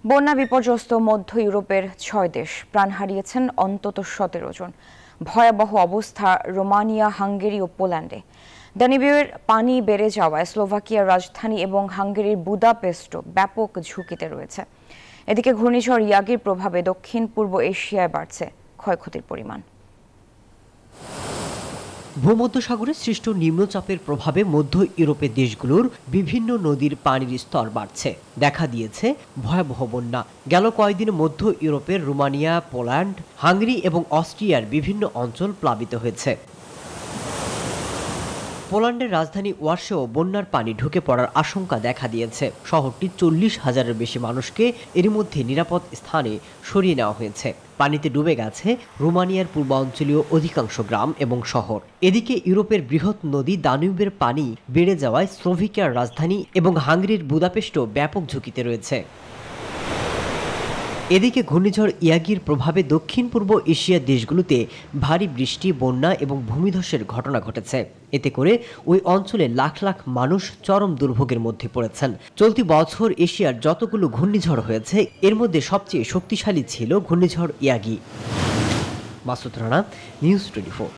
বন্যা বিপর্যস্ত মধ্য ইউরোপের ৬ দেশ, প্রাণ হারিয়েছেন অন্তত ১৭ জন। ভয়াবহ অবস্থা রোমানিয়া, হাঙ্গেরি ও পোল্যান্ডে। দানিবিউয়ের পানি বেড়ে যাওয়ায় স্লোভাকিয়ার রাজধানী এবং হাঙ্গেরির বুদাপেস্টও ব্যাপক ঝুঁকিতে রয়েছে। এদিকে ঘূর্ণিঝড় ইয়াগির প্রভাবে দক্ষিণ পূর্ব এশিয়ায় বাড়ছে ক্ষয়ক্ষতির পরিমাণ। ভূমধ্যসাগরে সৃষ্ট নিম্নচাপের প্রভাবে মধ্য ইউরোপের দেশগুলোর বিভিন্ন নদীর পানির স্তর বাড়ছে, দেখা দিয়েছে ভয়াবহ বন্যা। গেল কয়েকদিনে মধ্য ইউরোপের রোমানিয়া, পোল্যান্ড, হাঙ্গেরি এবং অস্ট্রিয়ার বিভিন্ন অঞ্চল প্লাবিত হয়েছে। পোল্যান্ডের রাজধানী ওয়ার্সোও বন্যার পানি ঢুকে পড়ার আশঙ্কা দেখা দিয়েছে। শহরটি ৪০,০০০-এর বেশি মানুষকে এর মধ্যে নিরাপদ স্থানে সরিয়ে নেওয়া হয়েছে। পানিতে ডুবে গেছে রোমানিয়ার পূর্বাঞ্চলীয় অধিকাংশ গ্রাম এবং শহর। এদিকে ইউরোপের বৃহৎ নদী দানিউবের পানি বেড়ে যাওয়ায় স্লোভাকিয়ার রাজধানী এবং হাঙ্গেরির বুদাপেস্টও ব্যাপক ঝুঁকিতে রয়েছে। এদিকে ঘূর্ণিঝড় ইয়াগির প্রভাবে দক্ষিণ পূর্ব এশিয়ার দেশগুলোতে ভারী বৃষ্টি, বন্যা এবং ভূমিধসের ঘটনা ঘটেছে। এতে করে ওই অঞ্চলে লাখ লাখ মানুষ চরম দুর্ভোগের মধ্যে পড়েছেন। চলতি বছর এশিয়ার যতগুলো ঘূর্ণিঝড় হয়েছে এর মধ্যে সবচেয়ে শক্তিশালী ছিল ঘূর্ণিঝড় ইয়াগি। মাসুদ রানা, নিউজ 24।